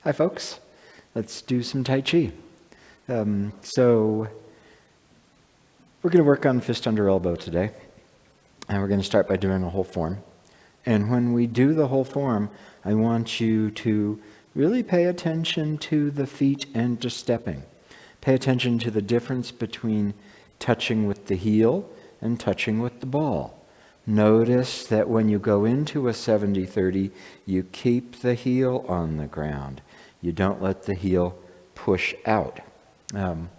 Hi folks, let's do some Tai Chi. So we're going to work on fist under elbow today, and we're going to start by doing a whole form. And when we do the whole form, I want you to really pay attention to the feet and to stepping. Pay attention to the difference between touching with the heel and touching with the ball. Notice that when you go into a 70-30, you keep the heel on the ground. You don't let the heel push out. And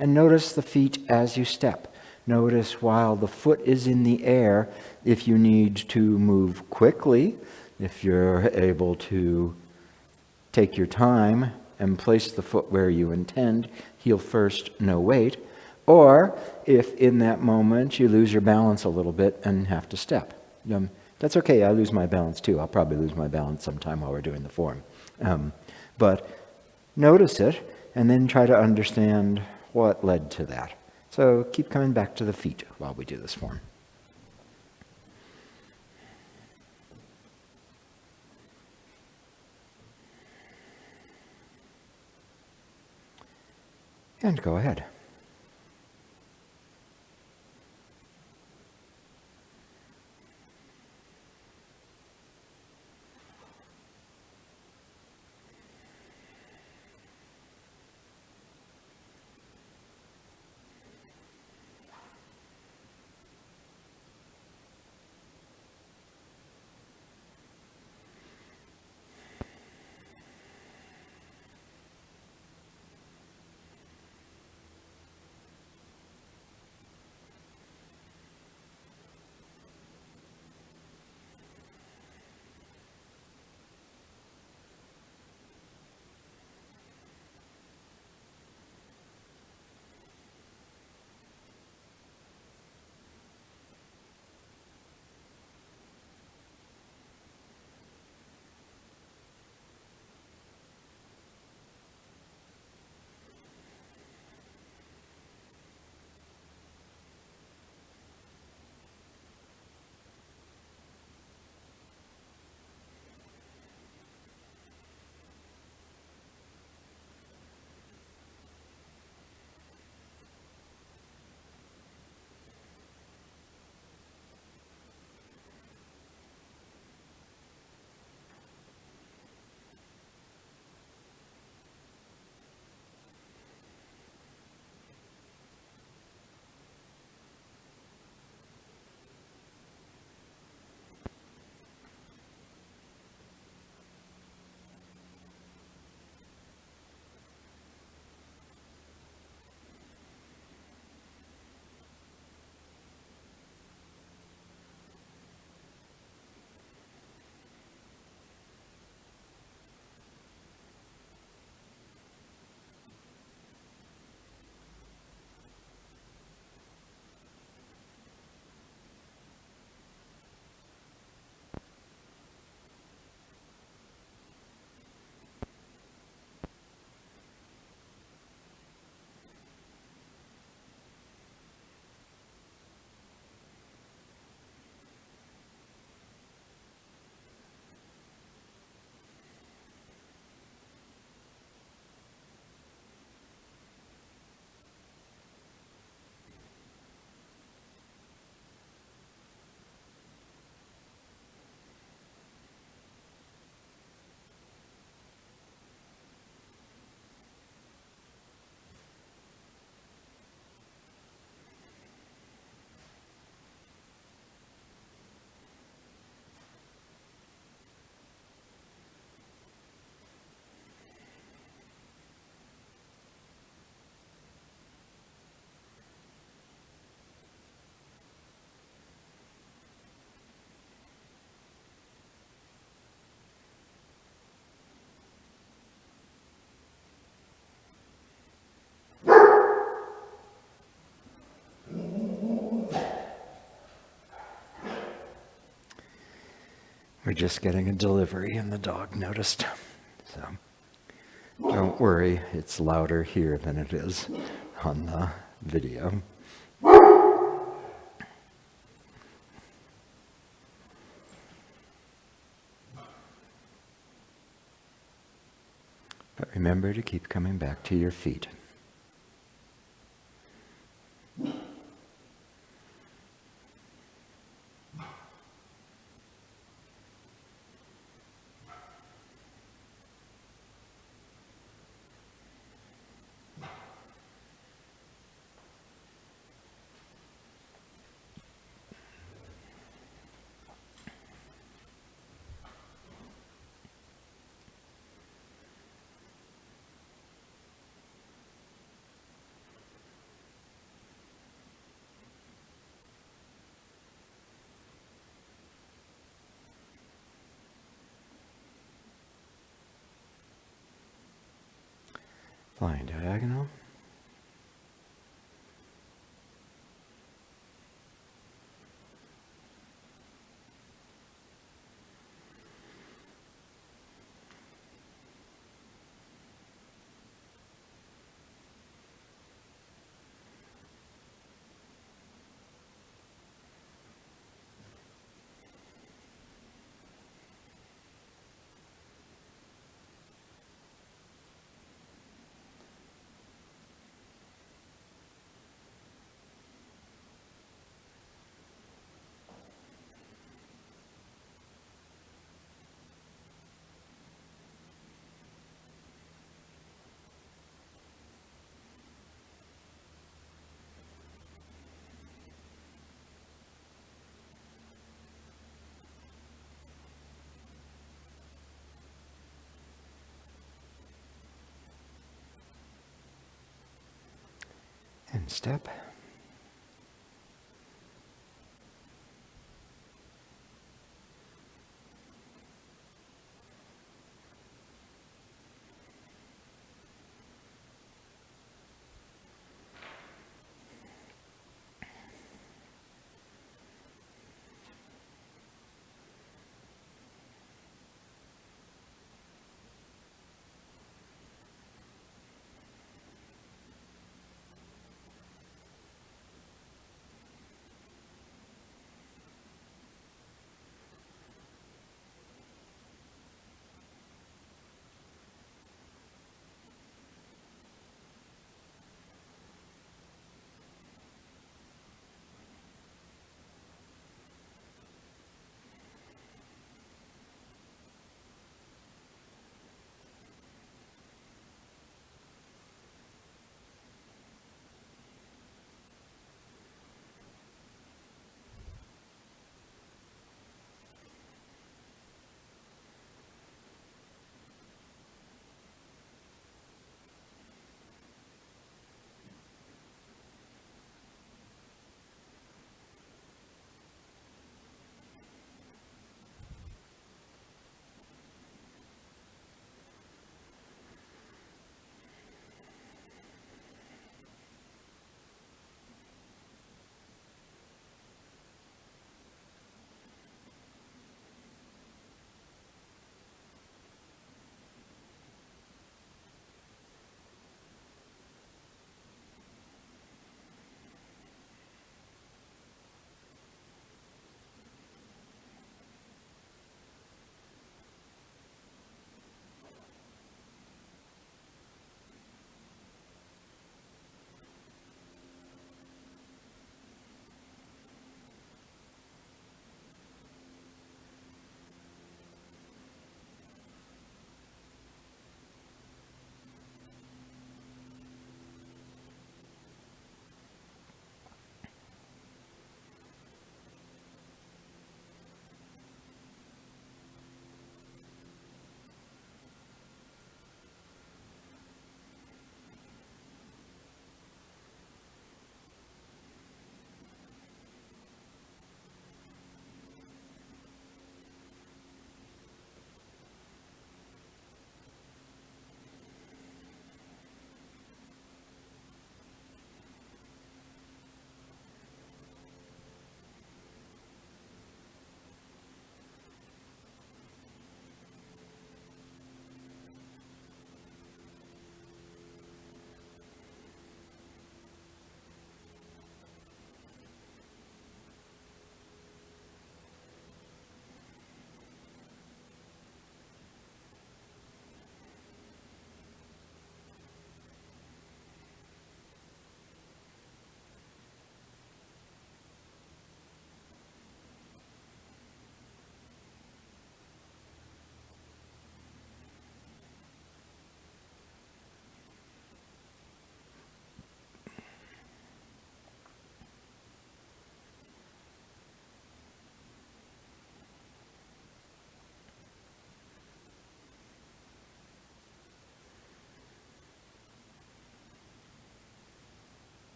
notice the feet as you step. Notice while the foot is in the air, if you need to move quickly, if you're able to take your time and place the foot where you intend, heel first, no weight, or if in that moment you lose your balance a little bit and have to step. That's okay, I lose my balance too. I'll probably lose my balance sometime while we're doing the form. But notice it and then try to understand what led to that. So keep coming back to the feet while we do this form. And go ahead. We're just getting a delivery and the dog noticed. So don't worry, it's louder here than it is on the video. But remember to keep coming back to your feet. Flying diagonal. And step.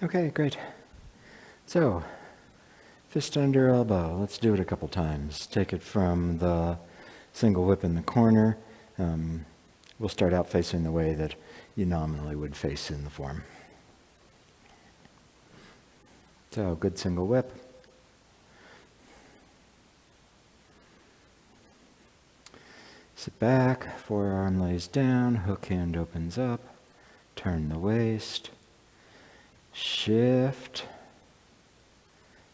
Okay, great. So, fist under elbow. Let's do it a couple times. Take it from the single whip in the corner. We'll start out facing the way that you nominally would face in the form. So, good single whip. Sit back, forearm lays down, hook hand opens up, turn the waist, shift,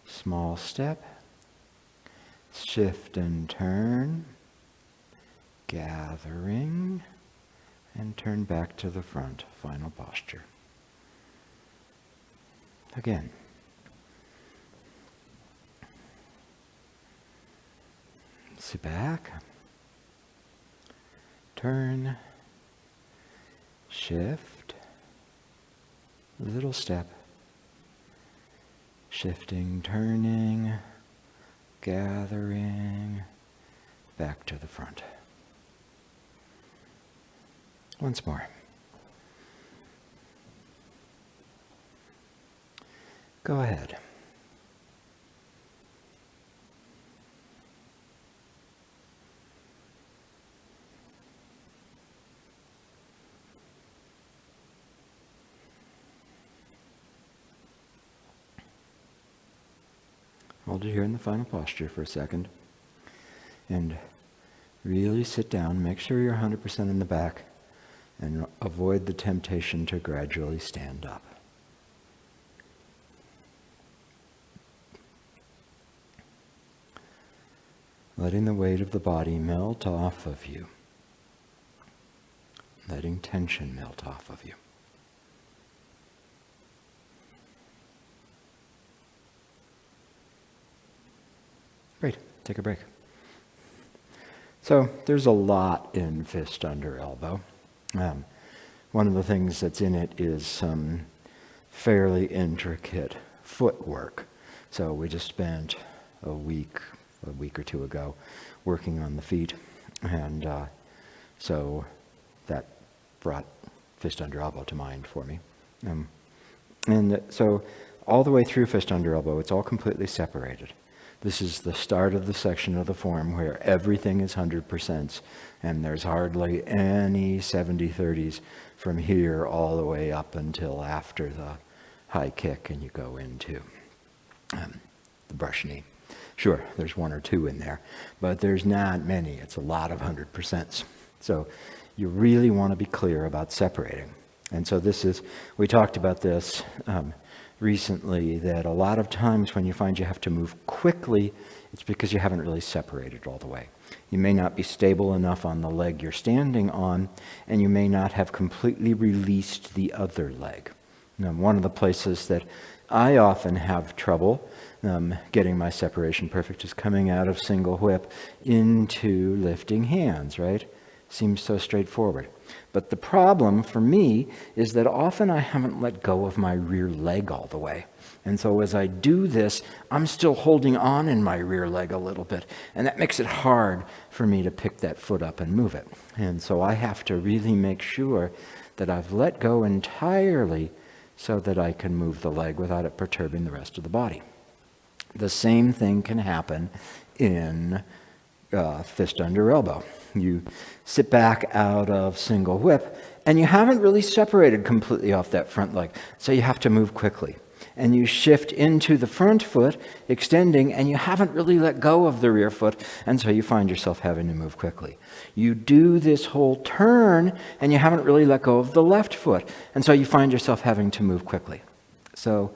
small step, shift and turn, gathering, and turn back to the front, final posture. Again. Sit back. Turn, shift, little step, shifting, turning, gathering, back to the front. Once more. Go ahead. Hold it here in the final posture for a second. And really sit down. Make sure you're 100% in the back. And avoid the temptation to gradually stand up. Letting the weight of the body melt off of you. Letting tension melt off of you. Great, take a break. So there's a lot in fist under elbow. One of the things that's in it is some fairly intricate footwork. So we just spent a week or two ago working on the feet, and so that brought fist under elbow to mind for me. And so all the way through fist under elbow, it's all completely separated. This is the start of the section of the form where everything is 100%, and there's hardly any 70-30s from here all the way up until after the high kick and you go into the brush knee. Sure, there's one or two in there, but there's not many. It's a lot of 100%. So you really want to be clear about separating. And so we talked about this recently, that a lot of times when you find you have to move quickly, it's because you haven't really separated all the way. You may not be stable enough on the leg you're standing on, and you may not have completely released the other leg. Now, one of the places that I often have trouble getting my separation perfect is coming out of single whip into lifting hands, right? Seems so straightforward. But the problem for me is that often I haven't let go of my rear leg all the way. And so as I do this, I'm still holding on in my rear leg a little bit. And that makes it hard for me to pick that foot up and move it. And so I have to really make sure that I've let go entirely so that I can move the leg without it perturbing the rest of the body. The same thing can happen in fist under elbow. You sit back out of single whip, and you haven't really separated completely off that front leg, so you have to move quickly. And you shift into the front foot, extending, and you haven't really let go of the rear foot, and so you find yourself having to move quickly. You do this whole turn, and you haven't really let go of the left foot, and so you find yourself having to move quickly. So,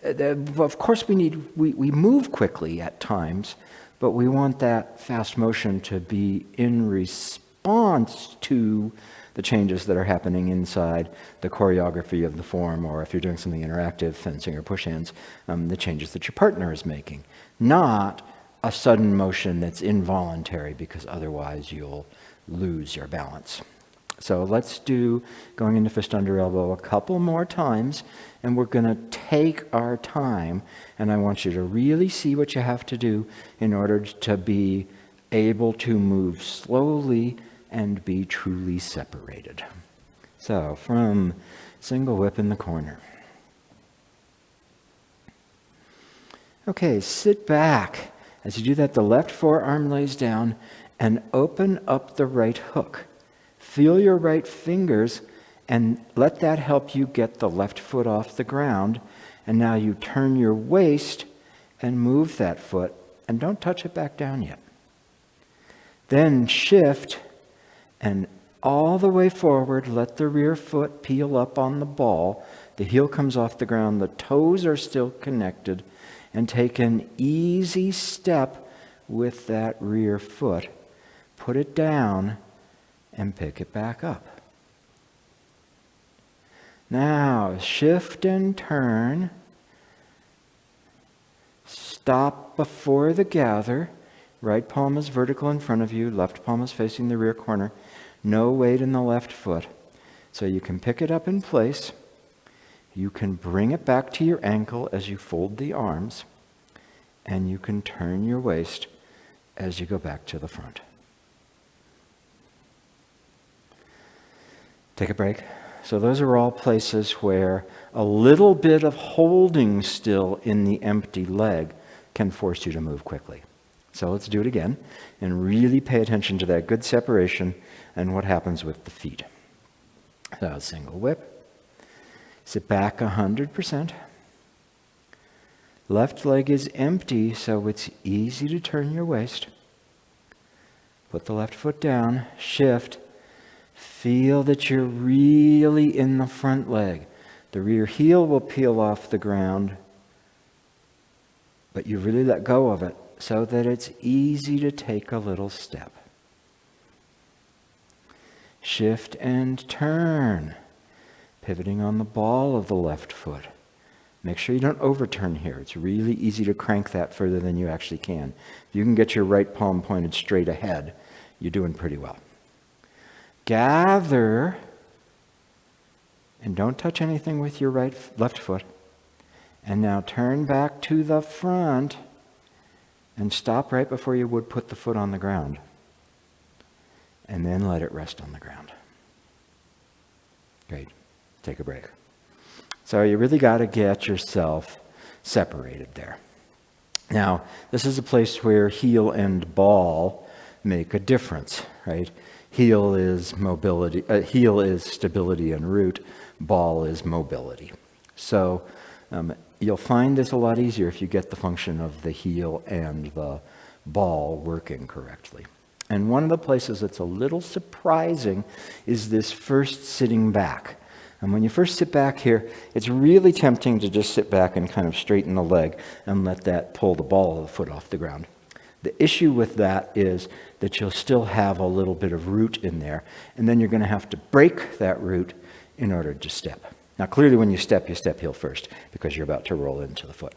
of course, we move quickly at times, but we want that fast motion to be in response to the changes that are happening inside the choreography of the form, or if you're doing something interactive, fencing or push hands, the changes that your partner is making. Not a sudden motion that's involuntary, because otherwise you'll lose your balance. So let's do going into fist under elbow a couple more times, and we're going to take our time, and I want you to really see what you have to do in order to be able to move slowly and be truly separated. So from single whip in the corner. Okay, sit back. As you do that, the left forearm lays down and open up the right hook. Feel your right fingers and let that help you get the left foot off the ground. And now you turn your waist and move that foot, and don't touch it back down yet. Then shift and all the way forward, let the rear foot peel up on the ball. The heel comes off the ground, the toes are still connected, and take an easy step with that rear foot. Put it down and pick it back up. Now, shift and turn. Stop before the gather. Right palm is vertical in front of you. Left palm is facing the rear corner. No weight in the left foot. So you can pick it up in place. You can bring it back to your ankle as you fold the arms. And you can turn your waist as you go back to the front. Take a break. So those are all places where a little bit of holding still in the empty leg can force you to move quickly. So let's do it again and really pay attention to that good separation and what happens with the feet. So single whip. Sit back 100%. Left leg is empty, so it's easy to turn your waist. Put the left foot down, shift. Feel that you're really in the front leg. The rear heel will peel off the ground, but you really let go of it so that it's easy to take a little step. Shift and turn, pivoting on the ball of the left foot. Make sure you don't overturn here. It's really easy to crank that further than you actually can. If you can get your right palm pointed straight ahead, you're doing pretty well. Gather, and don't touch anything with your left foot. And now turn back to the front and stop right before you would put the foot on the ground. And then let it rest on the ground. Great. Take a break. So you really got to get yourself separated there. Now, this is a place where heel and ball make a difference, right? Heel is mobility. Heel is stability and root. Ball is mobility. So you'll find this a lot easier if you get the function of the heel and the ball working correctly. And one of the places that's a little surprising is this first sitting back. And when you first sit back here, it's really tempting to just sit back and kind of straighten the leg and let that pull the ball of the foot off the ground. The issue with that is that you'll still have a little bit of root in there, and then you're going to have to break that root in order to step. Now, clearly when you step heel first because you're about to roll into the foot.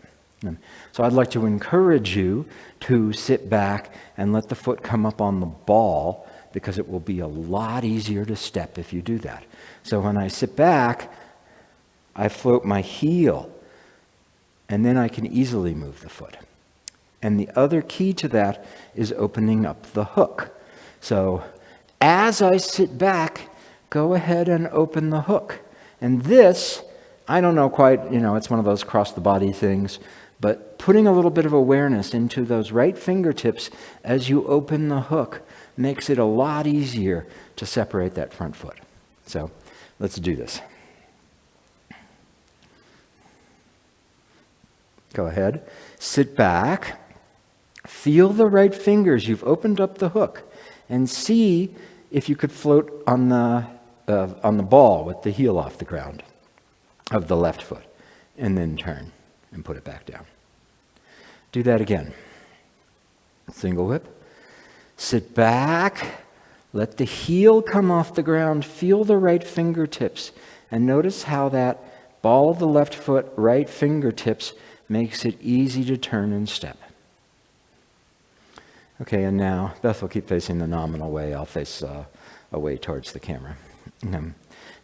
So I'd like to encourage you to sit back and let the foot come up on the ball because it will be a lot easier to step if you do that. So when I sit back, I float my heel, and then I can easily move the foot. And the other key to that is opening up the hook. So as I sit back, go ahead and open the hook. And this, I don't know quite, it's one of those cross the body things, but putting a little bit of awareness into those right fingertips as you open the hook makes it a lot easier to separate that front foot. So let's do this. Go ahead, sit back, feel the right fingers. You've opened up the hook, and see if you could float on the ball with the heel off the ground of the left foot, and then turn and put it back down. Do that again. Single whip. Sit back. Let the heel come off the ground. Feel the right fingertips. And notice how that ball of the left foot, right fingertips, makes it easy to turn and step. Okay, and now Beth will keep facing the nominal way. I'll face away towards the camera.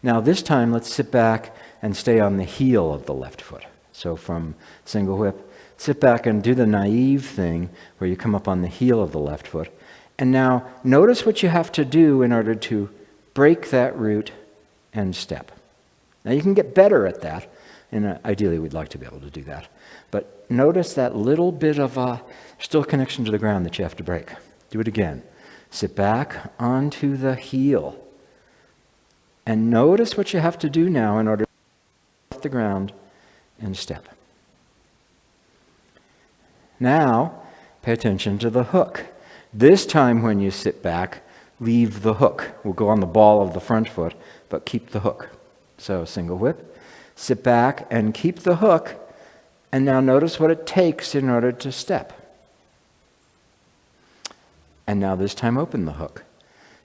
Now this time, let's sit back and stay on the heel of the left foot. So from single whip, sit back and do the naive thing where you come up on the heel of the left foot. And now notice what you have to do in order to break that root and step. Now you can get better at that, And ideally, we'd like to be able to do that. But notice that little bit of a still connection to the ground that you have to break. Do it again. Sit back onto the heel. And notice what you have to do now in order to get off the ground and step. Now, pay attention to the hook. This time when you sit back, leave the hook. We'll go on the ball of the front foot, but keep the hook. So single whip, sit back and keep the hook. And now notice what it takes in order to step. And now this time open the hook.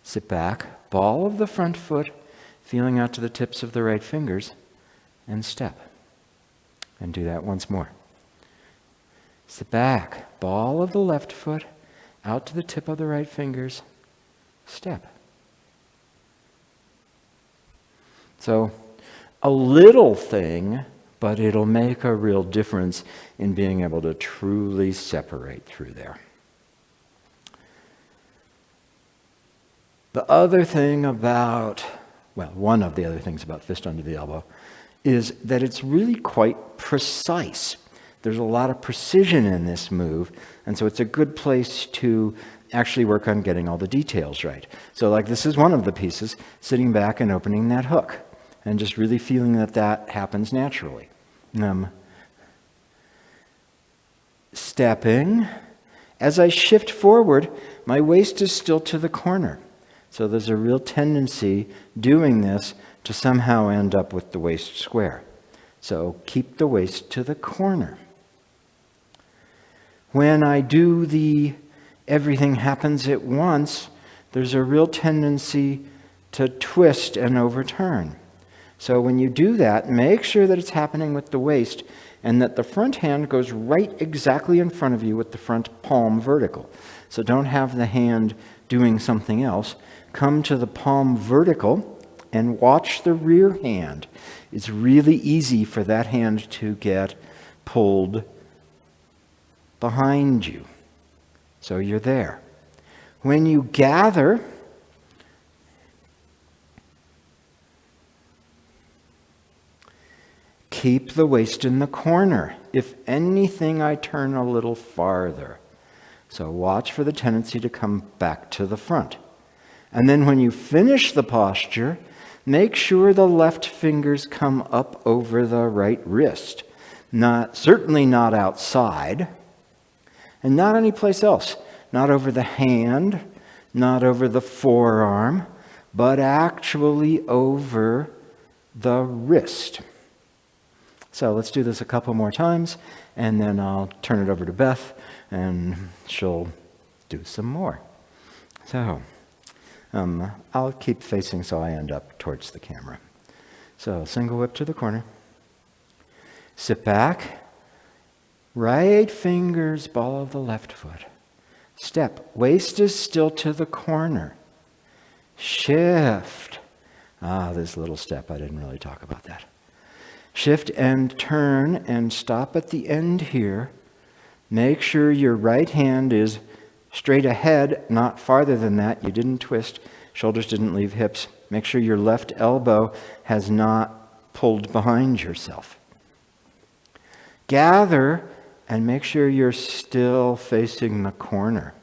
Sit back, ball of the front foot, feeling out to the tips of the right fingers, and step. And do that once more. Sit back, ball of the left foot, out to the tip of the right fingers, step. So, a little thing, but it'll make a real difference in being able to truly separate through there. The other thing about, one of the other things about fist under the elbow is that it's really quite precise. There's a lot of precision in this move, and so it's a good place to actually work on getting all the details right. So like this is one of the pieces, sitting back and opening that hook, and just really feeling that that happens naturally. Stepping. As I shift forward, my waist is still to the corner. So there's a real tendency doing this to somehow end up with the waist square. So keep the waist to the corner. When I do the everything happens at once, there's a real tendency to twist and overturn. So when you do that, make sure that it's happening with the waist and that the front hand goes right exactly in front of you with the front palm vertical. So don't have the hand doing something else. Come to the palm vertical and watch the rear hand. It's really easy for that hand to get pulled behind you. So you're there. When you gather, keep the waist in the corner. If anything, I turn a little farther. So watch for the tendency to come back to the front. And then when you finish the posture, make sure the left fingers come up over the right wrist. Certainly not outside, and not anyplace else. Not over the hand, not over the forearm, but actually over the wrist. So let's do this a couple more times, and then I'll turn it over to Beth, and she'll do some more. So I'll keep facing so I end up towards the camera. So single whip to the corner. Sit back. Right fingers, ball of the left foot. Step. Waist is still to the corner. Shift. This little step, I didn't really talk about that. Shift and turn and stop at the end here. Make sure your right hand is straight ahead, not farther than that. You didn't twist. Shoulders didn't leave hips. Make sure your left elbow has not pulled behind yourself. Gather and make sure you're still facing the corner.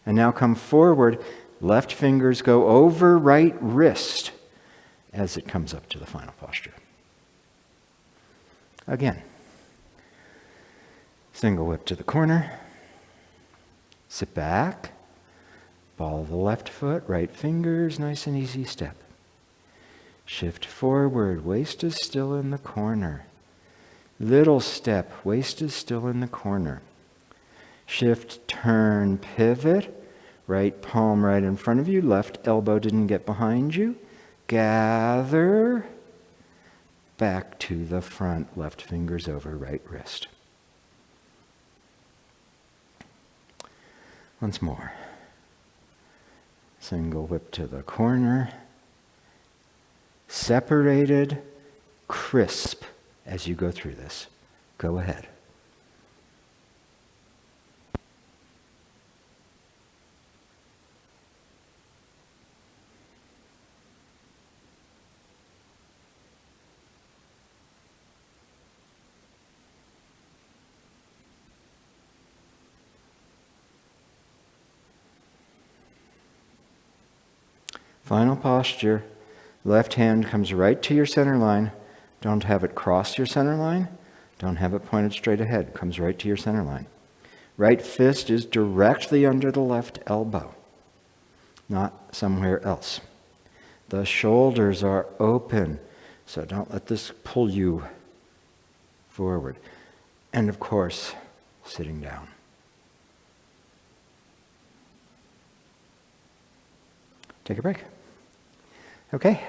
And now come forward. Left fingers go over right wrist as it comes up to the final posture. Again. Single whip to the corner. Sit back. Ball of the left foot, right fingers, nice and easy step. Shift forward, waist is still in the corner. Little step, waist is still in the corner. Shift, turn, pivot. Right palm right in front of you, left elbow didn't get behind you. Gather. Back to the front, left fingers over right wrist. Once more. Single whip to the corner. Separated, crisp as you go through this. Go ahead. Final posture. Left hand comes right to your center line. Don't have it cross your center line. Don't have it pointed straight ahead. Comes right to your center line. Right fist is directly under the left elbow, not somewhere else. The shoulders are open, so don't let this pull you forward. And of course, sitting down. Take a break. Okay.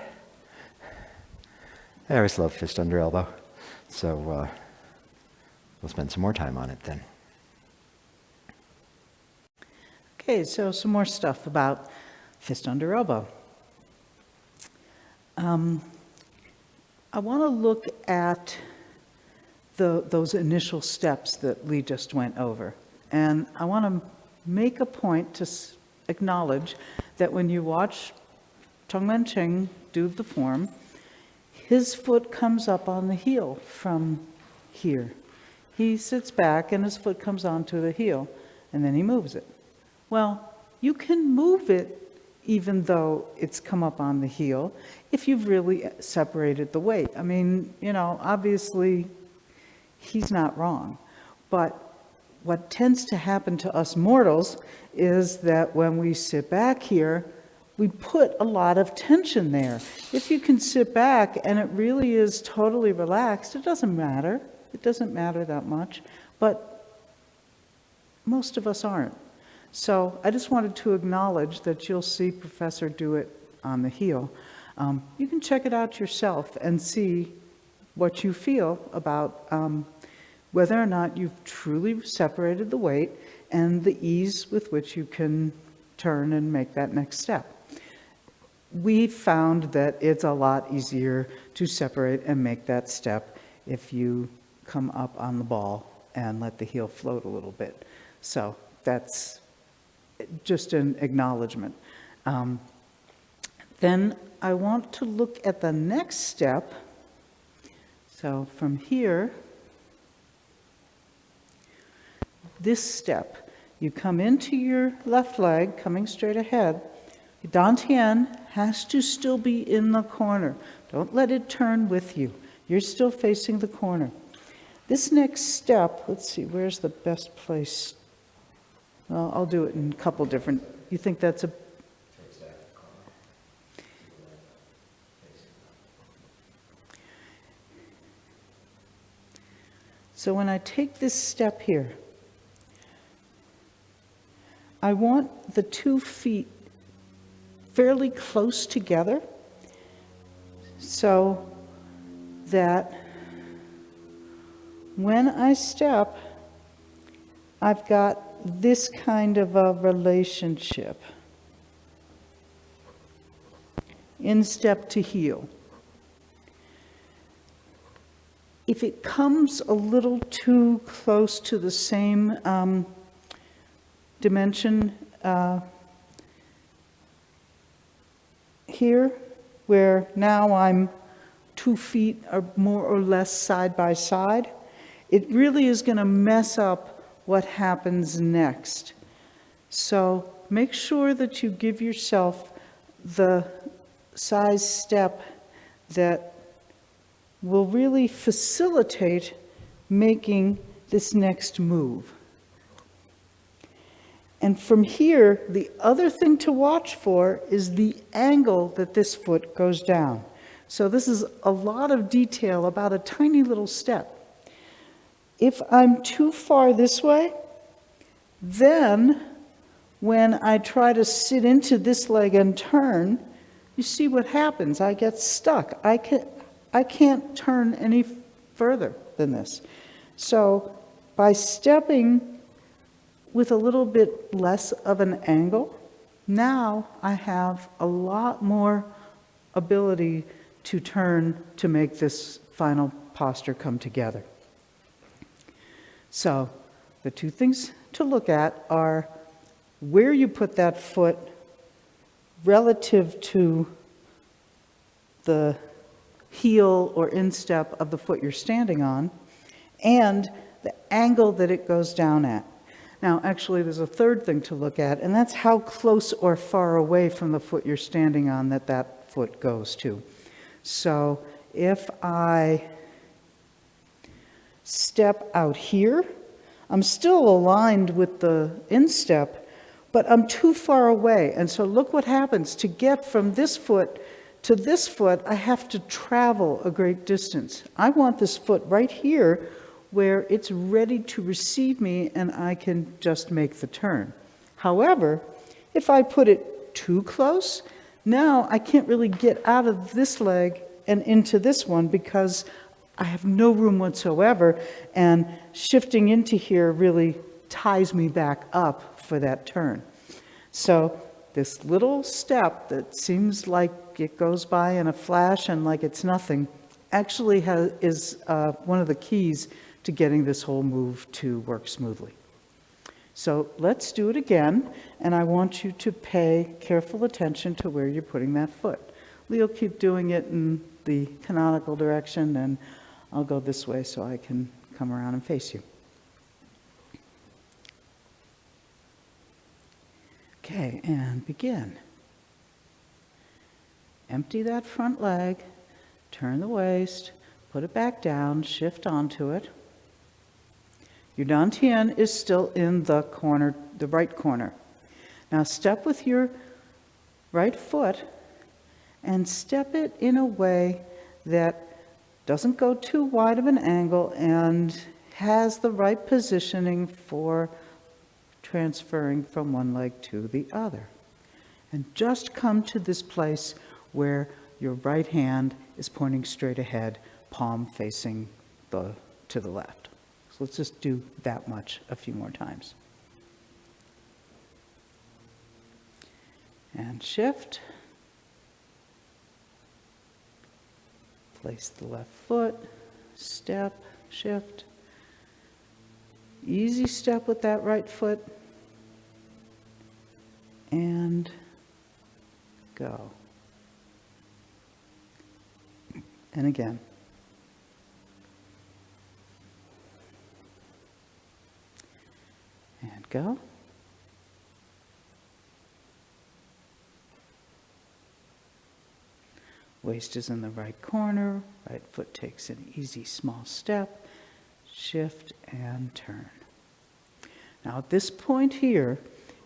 I always love fist under elbow, so we'll spend some more time on it then. Okay, so some more stuff about fist under elbow. I want to look at those initial steps that Lee just went over. And I want to make a point to acknowledge that when you watch Tongmen Cheng do the form, his foot comes up on the heel from here. He sits back and his foot comes onto the heel, and then he moves it. Well, you can move it even though it's come up on the heel if you've really separated the weight. I mean, obviously he's not wrong. But what tends to happen to us mortals is that when we sit back here, we put a lot of tension there. If you can sit back and it really is totally relaxed, it doesn't matter. It doesn't matter that much. But most of us aren't. So I just wanted to acknowledge that you'll see Professor do it on the heel. You can check it out yourself and see what you feel about whether or not you've truly separated the weight and the ease with which you can turn and make that next step. We found that it's a lot easier to separate and make that step if you come up on the ball and let the heel float a little bit. So that's just an acknowledgement. Then I want to look at the next step. So from here, this step, you come into your left leg, coming straight ahead. Dantian has to still be in the corner. Don't let it turn with you. You're still facing the corner. This next step, let's see, where's the best place? Well, I'll do it in a couple different. You think that's a... So when I take this step here, I want the 2 feet fairly close together so that when I step, I've got this kind of a relationship. Instep to heel. If it comes a little too close to the same dimension here, where now I'm 2 feet or more or less side by side, it really is going to mess up what happens next. So make sure that you give yourself the size step that will really facilitate making this next move. And from here, the other thing to watch for is the angle that this foot goes down. So this is a lot of detail about a tiny little step. If I'm too far this way, then when I try to sit into this leg and turn, you see what happens. I get stuck. I can't turn any further than this. So by stepping with a little bit less of an angle, now I have a lot more ability to turn to make this final posture come together. So the 2 things to look at are where you put that foot relative to the heel or instep of the foot you're standing on, and the angle that it goes down at. Now, actually, there's a third thing to look at, and that's how close or far away from the foot you're standing on that foot goes to. So if I step out here, I'm still aligned with the instep, but I'm too far away. And so look what happens. To get from this foot to this foot, I have to travel a great distance. I want this foot right here where it's ready to receive me and I can just make the turn. However, if I put it too close, now I can't really get out of this leg and into this one because I have no room whatsoever, and shifting into here really ties me back up for that turn. So this little step that seems like it goes by in a flash and like it's nothing actually is one of the keys to getting this whole move to work smoothly. So let's do it again, and I want you to pay careful attention to where you're putting that foot. Leo, keep doing it in the canonical direction, and I'll go this way so I can come around and face you. Okay, and begin. Empty that front leg, turn the waist, put it back down, shift onto it. Your dantian is still in the corner, the right corner. Now step with your right foot and step it in a way that doesn't go too wide of an angle and has the right positioning for transferring from one leg to the other. And just come to this place where your right hand is pointing straight ahead, palm facing to the left. So let's just do that much a few more times. And shift. Place the left foot, step, shift. Easy step with that right foot. And go. And again. And go. Waist is in the right corner, right foot takes an easy small step, shift and turn. Now at this point here,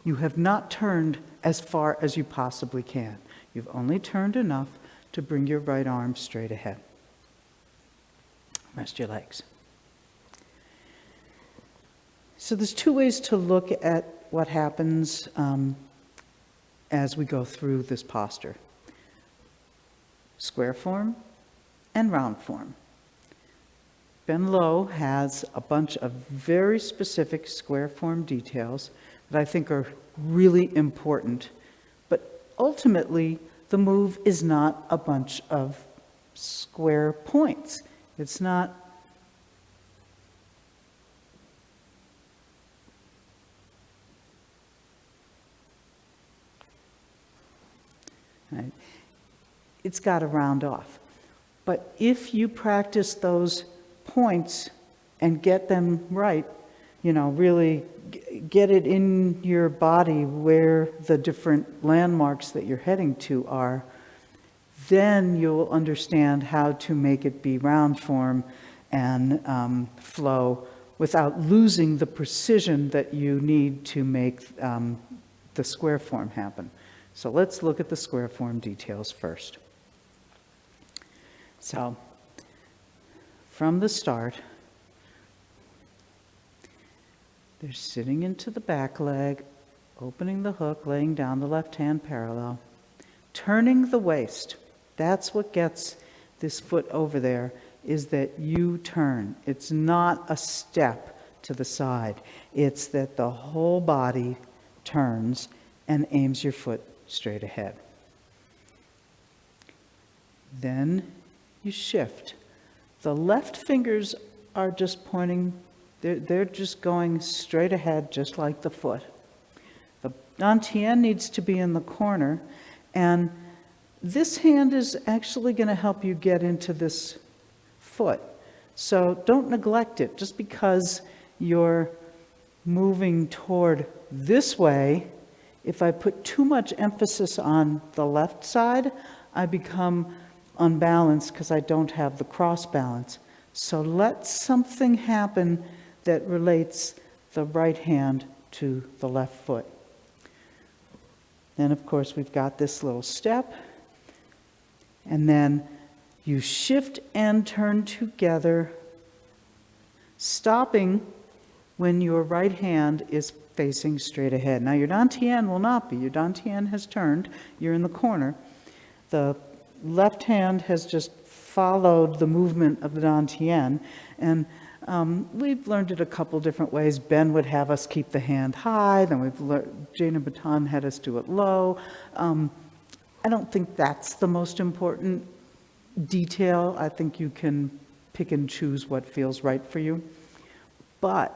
you have not turned as far as you possibly can. You've only turned enough to bring your right arm straight ahead. Rest your legs. So there's two ways to look at what happens as we go through this posture. Square form and round form. Ben Lowe has a bunch of very specific square form details that I think are really important, but ultimately the move is not a bunch of square points. It's not right. It's got to round off. But if you practice those points and get them right, you know, really get it in your body where the different landmarks that you're heading to are, then you'll understand how to make it be round form and flow without losing the precision that you need to make the square form happen. So let's look at the square form details first. So, from the start, they're sitting into the back leg, opening the hook, laying down the left hand parallel, turning the waist. That's what gets this foot over there, is that you turn. It's not a step to the side. It's that the whole body turns and aims your foot straight ahead. Then you shift. The left fingers are just pointing, they're just going straight ahead, just like the foot. The dantian needs to be in the corner, and this hand is actually going to help you get into this foot. So don't neglect it. Just because you're moving toward this way, if I put too much emphasis on the left side, I become unbalanced because I don't have the cross balance. So let something happen that relates the right hand to the left foot. Then, of course, we've got this little step. And then you shift and turn together, stopping when your right hand is facing straight ahead. Now, your dantian will not be. Your dantian has turned. You're in the corner. The left hand has just followed the movement of the dantian. And we've learned it a couple different ways. Ben would have us keep the hand high. Then Jana Baton had us do it low. I don't think that's the most important detail. I think you can pick and choose what feels right for you. But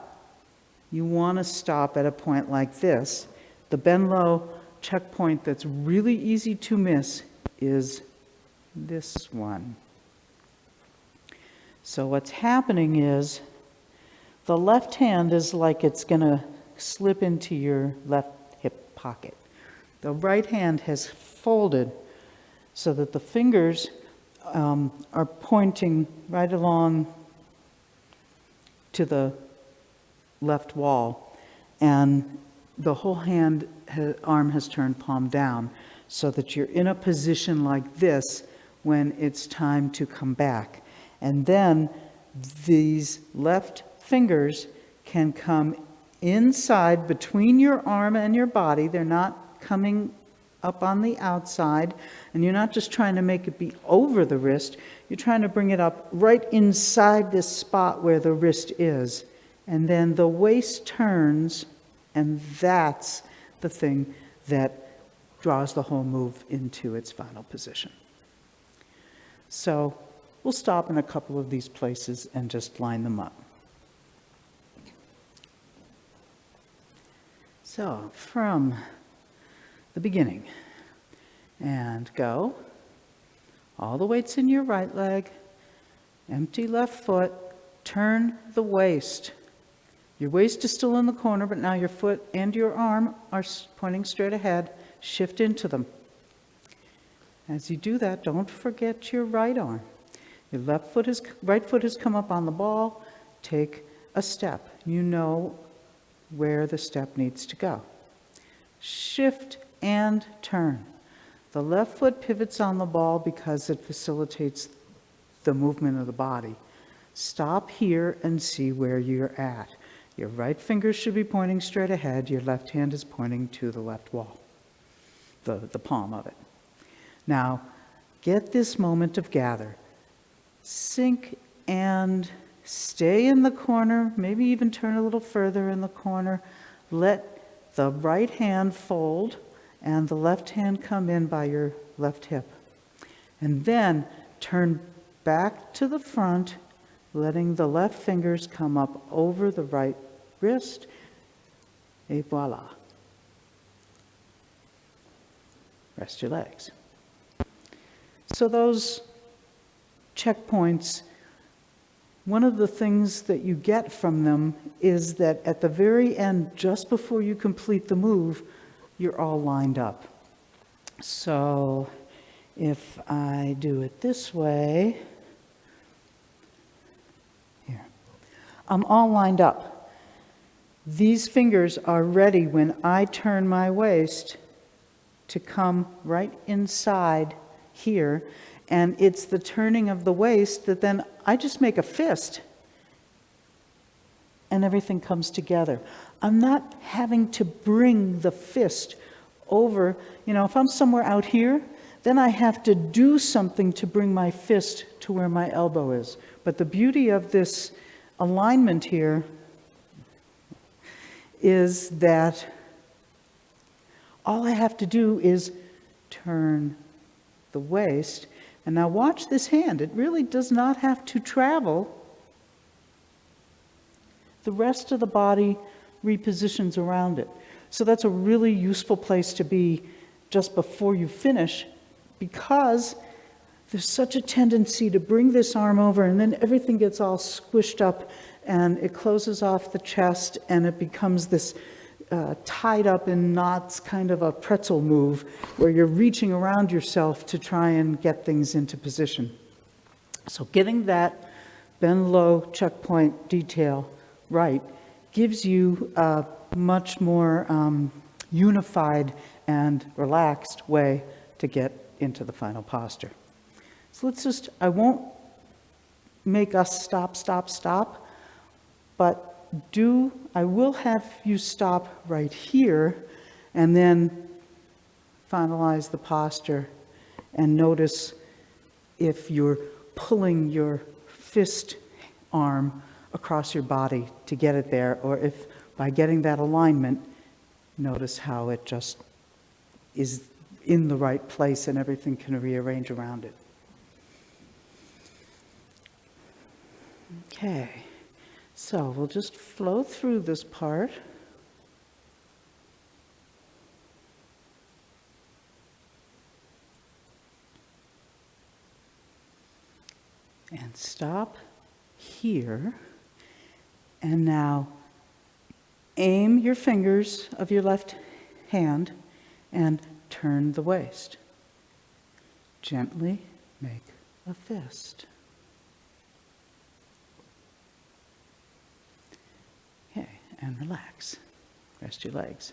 you want to stop at a point like this. The bend low checkpoint that's really easy to miss is this one. So what's happening is the left hand is like it's going to slip into your left hip pocket. The right hand has folded so that the fingers are pointing right along to the left wall, and the whole arm has turned palm down, so that you're in a position like this when it's time to come back. And then these left fingers can come inside between your arm and your body. They're not coming up on the outside, and you're not just trying to make it be over the wrist, you're trying to bring it up right inside this spot where the wrist is. And then the waist turns, and that's the thing that draws the whole move into its final position. So we'll stop in a couple of these places and just line them up. So from the beginning, and go. All the weight's in your right leg, empty left foot, turn the waist. Your waist is still in the corner, but now your foot and your arm are pointing straight ahead. Shift into them. As you do that, don't forget your right arm. Your right foot has come up on the ball. Take a step. You know where the step needs to go. Shift and turn. The left foot pivots on the ball because it facilitates the movement of the body. Stop here and see where you're at. Your right finger should be pointing straight ahead. Your left hand is pointing to the left wall, the palm of it. Now, get this moment of gather. Sink and stay in the corner, maybe even turn a little further in the corner. Let the right hand fold and the left hand come in by your left hip. And then turn back to the front, letting the left fingers come up over the right wrist. Et voila. Rest your legs. So those checkpoints, one of the things that you get from them is that at the very end, just before you complete the move, you're all lined up. So if I do it this way, here, I'm all lined up. These fingers are ready when I turn my waist to come right inside here, and it's the turning of the waist that then I just make a fist and everything comes together. I'm not having to bring the fist over. You know, if I'm somewhere out here, then I have to do something to bring my fist to where my elbow is. But the beauty of this alignment here is that all I have to do is turn the waist. And now watch this hand. It really does not have to travel. The rest of the body repositions around it. So that's a really useful place to be just before you finish, because there's such a tendency to bring this arm over, and then everything gets all squished up, and it closes off the chest, and it becomes this tied up in knots, kind of a pretzel move, where you're reaching around yourself to try and get things into position. So getting that bend low checkpoint detail right gives you a much more unified and relaxed way to get into the final posture. So I won't make us stop, but I will have you stop right here and then finalize the posture and notice if you're pulling your fist arm across your body to get it there, or if by getting that alignment, notice how it just is in the right place and everything can rearrange around it. Okay, so we'll just flow through this part. And stop here. And now aim your fingers of your left hand and turn the waist. Gently make a fist. Okay, and relax. Rest your legs.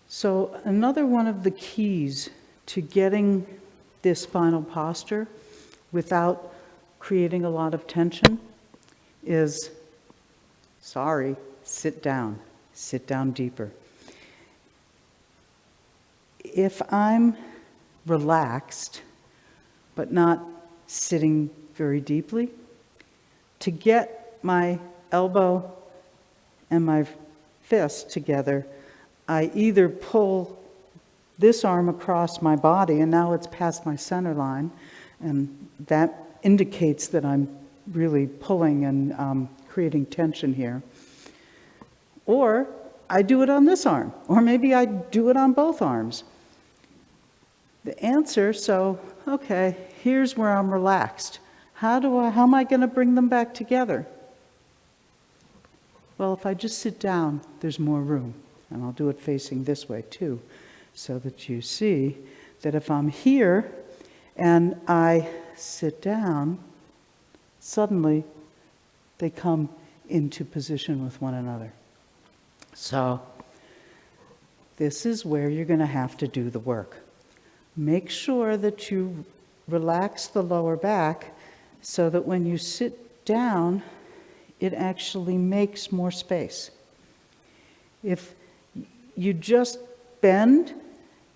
So another one of the keys to getting this final posture without creating a lot of tension is, sit down. Sit down deeper. If I'm relaxed, but not sitting very deeply, to get my elbow and my fist together, I either pull this arm across my body, and now it's past my center line, and that indicates that I'm really pulling and creating tension here. Or I do it on this arm, or maybe I do it on both arms. The answer, okay, here's where I'm relaxed. How am I going to bring them back together? Well, if I just sit down, there's more room. And I'll do it facing this way too, so that you see that if I'm here and I sit down, suddenly they come into position with one another. So this is where you're going to have to do the work. Make sure that you relax the lower back so that when you sit down, it actually makes more space. If you just bend,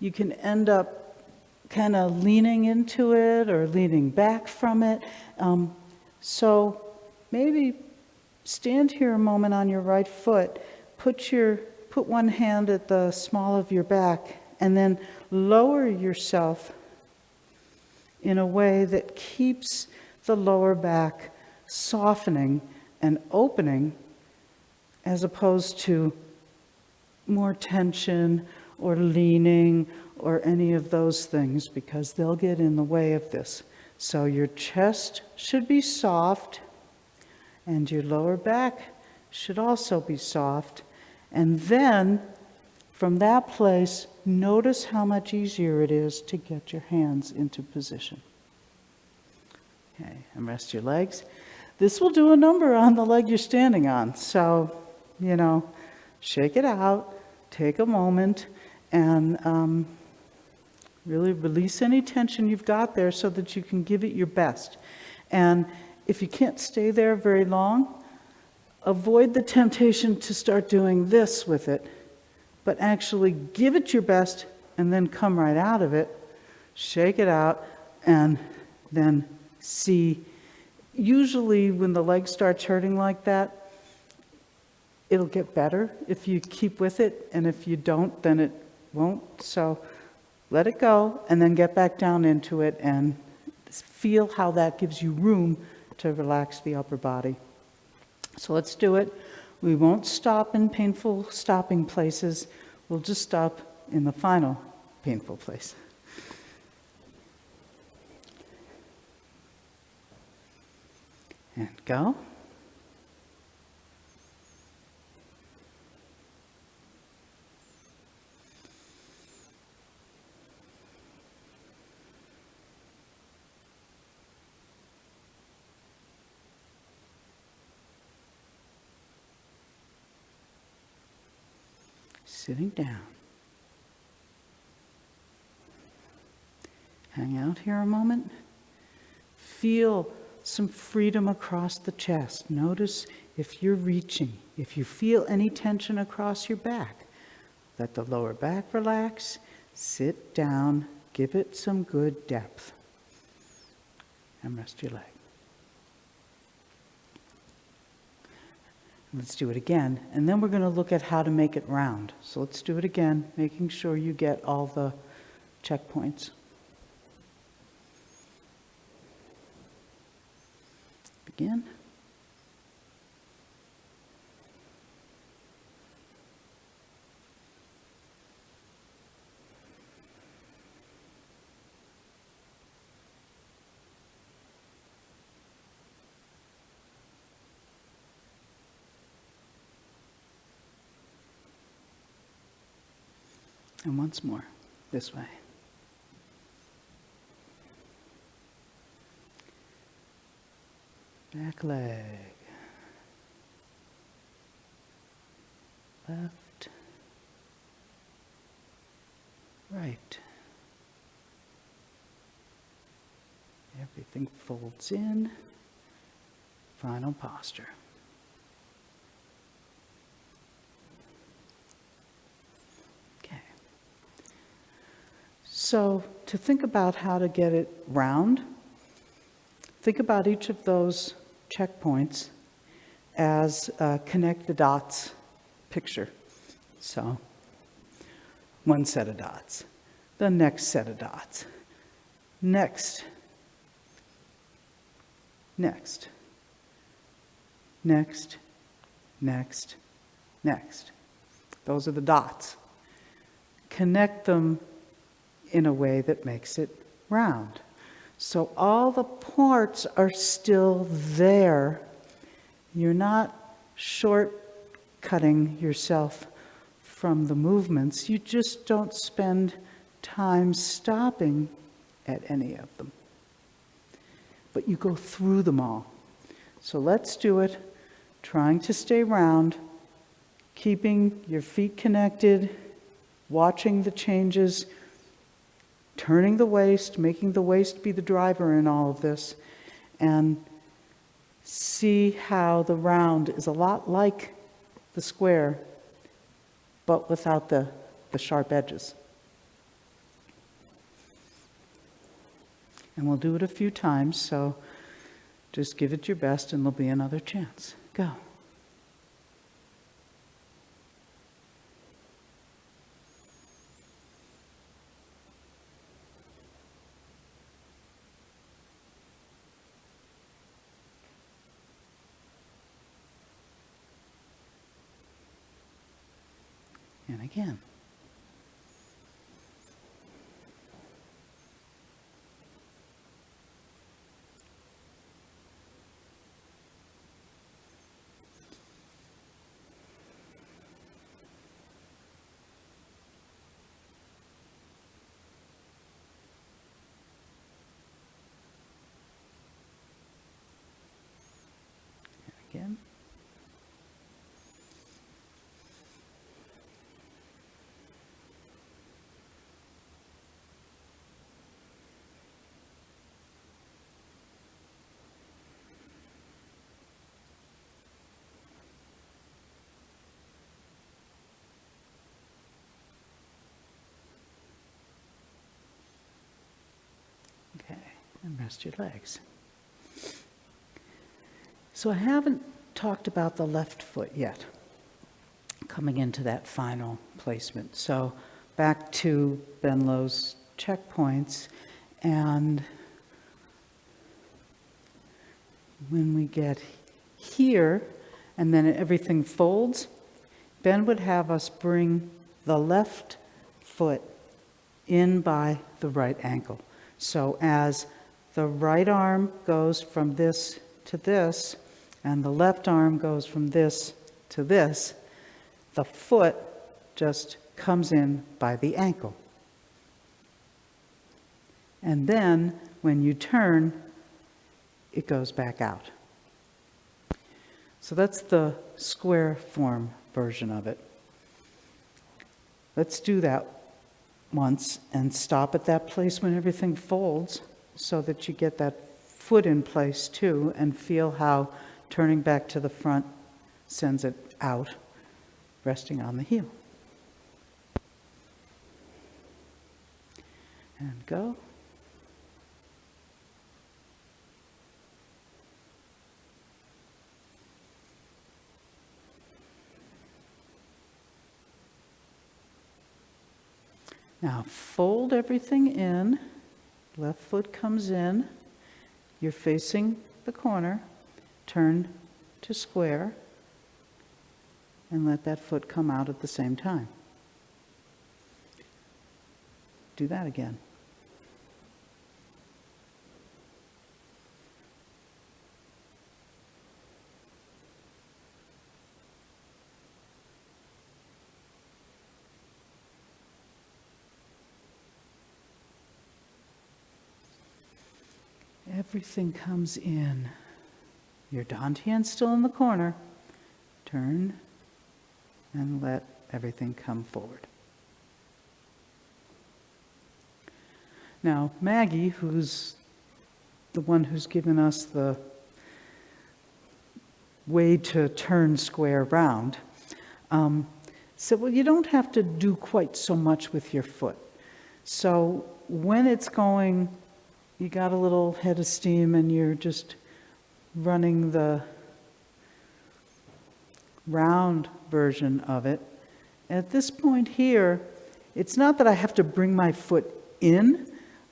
you can end up kind of leaning into it or leaning back from it. So maybe stand here a moment on your right foot, put one hand at the small of your back, and then lower yourself in a way that keeps the lower back softening and opening, as opposed to more tension or leaning or any of those things, because they'll get in the way of this. So your chest should be soft, and your lower back should also be soft. And then, from that place, notice how much easier it is to get your hands into position. Okay, and rest your legs. This will do a number on the leg you're standing on. So, shake it out, take a moment, and really release any tension you've got there so that you can give it your best. And if you can't stay there very long, avoid the temptation to start doing this with it, but actually give it your best and then come right out of it, shake it out, and then see. Usually when the leg starts hurting like that, it'll get better if you keep with it, and if you don't, then it won't. So let it go and then get back down into it and feel how that gives you room to relax the upper body. So let's do it. We won't stop in painful stopping places. We'll just stop in the final painful place. And go. Sitting down. Hang out here a moment. Feel some freedom across the chest. Notice if you're reaching, if you feel any tension across your back, let the lower back relax. Sit down, give it some good depth. And rest your leg. Let's do it again, and then we're going to look at how to make it round. So let's do it again, making sure you get all the checkpoints. Begin. And once more, this way. Back leg. Left. Right. Everything folds in. Final posture. So to think about how to get it round, think about each of those checkpoints as a connect the dots picture. So one set of dots, the next set of dots, next, next, next, next, next. Those are the dots. Connect them in a way that makes it round. So all the parts are still there. You're not shortcutting yourself from the movements. You just don't spend time stopping at any of them. But you go through them all. So let's do it, trying to stay round, keeping your feet connected, watching the changes, turning the waist, making the waist be the driver in all of this, and see how the round is a lot like the square, but without the sharp edges. And we'll do it a few times, so just give it your best and there'll be another chance. Go. And again. And again. Okay, and rest your legs. So I haven't talked about the left foot yet, coming into that final placement. So back to Ben Lowe's checkpoints, and when we get here, and then everything folds, Ben would have us bring the left foot in by the right ankle. So as the right arm goes from this to this, and the left arm goes from this to this, the foot just comes in by the ankle. And then when you turn, it goes back out. So that's the square form version of it. Let's do that once and stop at that place when everything folds so that you get that foot in place too, and feel how turning back to the front sends it out, resting on the heel. And go. Now fold everything in, left foot comes in, you're facing the corner, turn to square, and let that foot come out at the same time. Do that again. Everything comes in. Your dantian's still in the corner. Turn and let everything come forward. Now, Maggie, who's the one who's given us the way to turn square round, said, well, you don't have to do quite so much with your foot. So when it's going, you got a little head of steam and you're just running the round version of it. At this point here, it's not that I have to bring my foot in,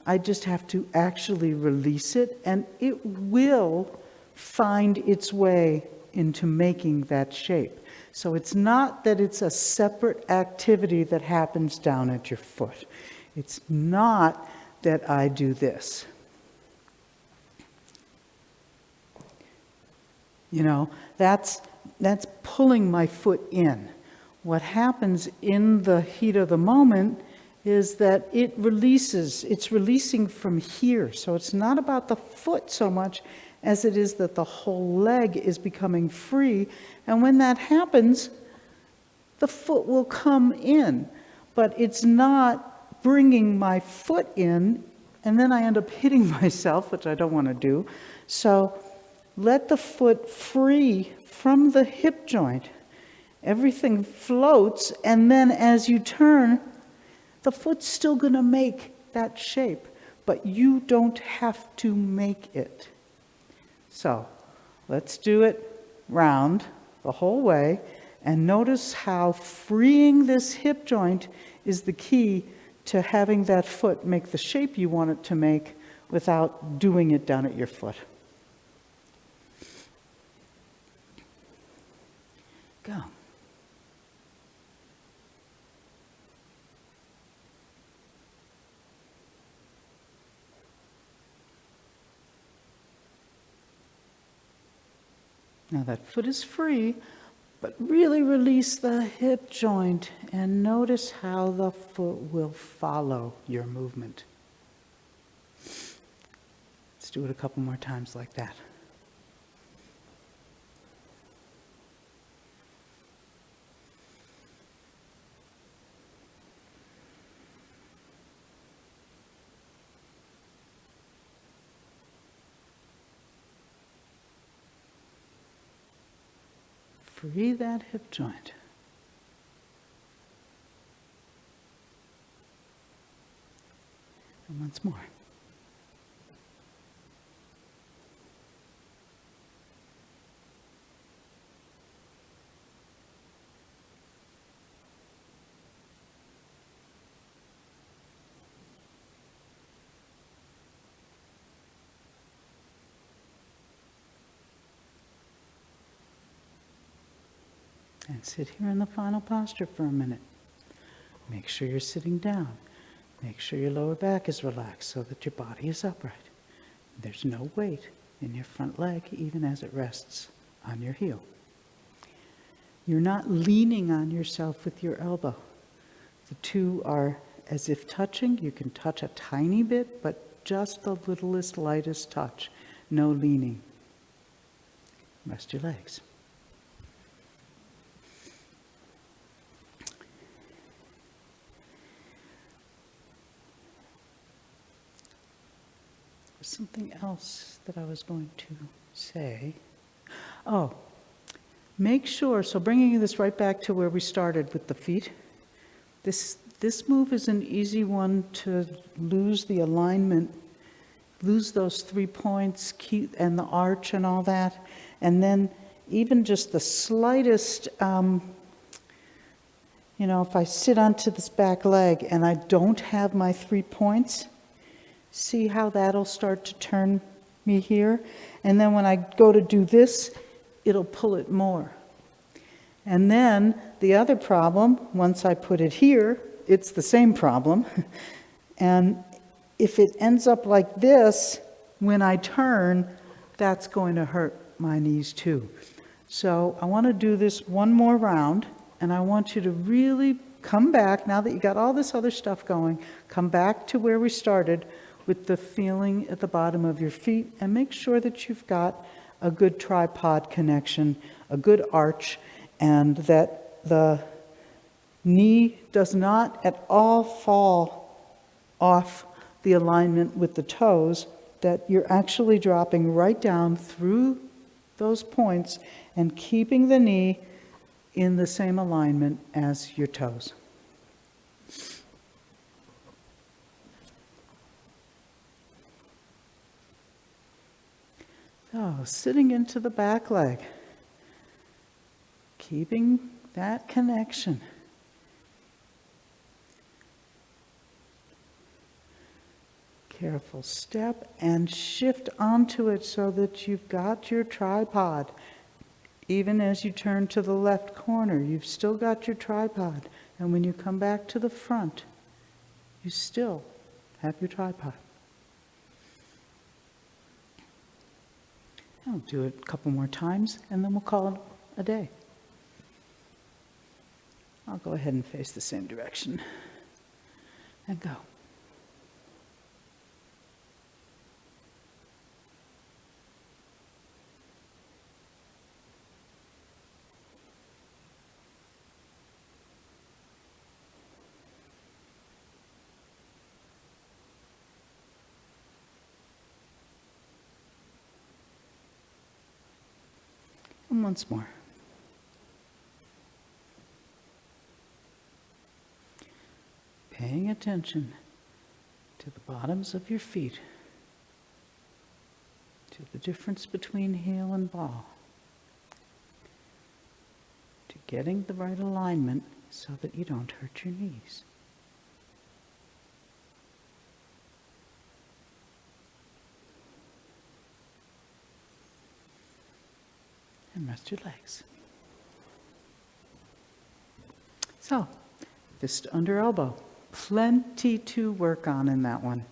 I just have to actually release it, and it will find its way into making that shape. So it's not that it's a separate activity that happens down at your foot. It's not that I do this. You know, that's pulling my foot in. What happens in the heat of the moment is that it's releasing from here. So it's not about the foot so much as it is that the whole leg is becoming free. And when that happens, the foot will come in. But it's not bringing my foot in, and then I end up hitting myself, which I don't want to do. So let the foot free from the hip joint. Everything floats, and then as you turn, the foot's still going to make that shape, but you don't have to make it. So let's do it round the whole way, and notice how freeing this hip joint is the key to having that foot make the shape you want it to make without doing it down at your foot. Go. Now that foot is free, but really release the hip joint and notice how the foot will follow your movement. Let's do it a couple more times like that. Free that hip joint. And once more. And sit here in the final posture for a minute. Make sure you're sitting down. Make sure your lower back is relaxed so that your body is upright. There's no weight. in your front leg, even as it rests on your heel. You're not leaning on yourself with your elbow. The two are as if touching. You can touch a tiny bit, but just the littlest, lightest touch. No leaning. Rest your legs. There's something else that I was going to say. Oh, make sure, so bringing this right back to where we started with the feet, this move is an easy one to lose the alignment, lose those 3 points, and the arch and all that, and then even just the slightest, if I sit onto this back leg and I don't have my 3 points, see how that'll start to turn me here? And then when I go to do this, it'll pull it more. And then the other problem, once I put it here, it's the same problem. And if it ends up like this, when I turn, that's going to hurt my knees too. So I want to do this one more round, and I want you to really come back, now that you got all this other stuff going, come back to where we started with the feeling at the bottom of your feet, and make sure that you've got a good tripod connection, a good arch, and that the knee does not at all fall off the alignment with the toes, that you're actually dropping right down through those points and keeping the knee in the same alignment as your toes. So, sitting into the back leg, keeping that connection. Careful step and shift onto it so that you've got your tripod. Even as you turn to the left corner, you've still got your tripod. And when you come back to the front, you still have your tripod. I'll do it a couple more times, and then we'll call it a day. I'll go ahead and face the same direction. And go. And once more. Paying attention to the bottoms of your feet, to the difference between heel and ball, to getting the right alignment so that you don't hurt your knees. And rest your legs. So, fist under elbow. Plenty to work on in that one.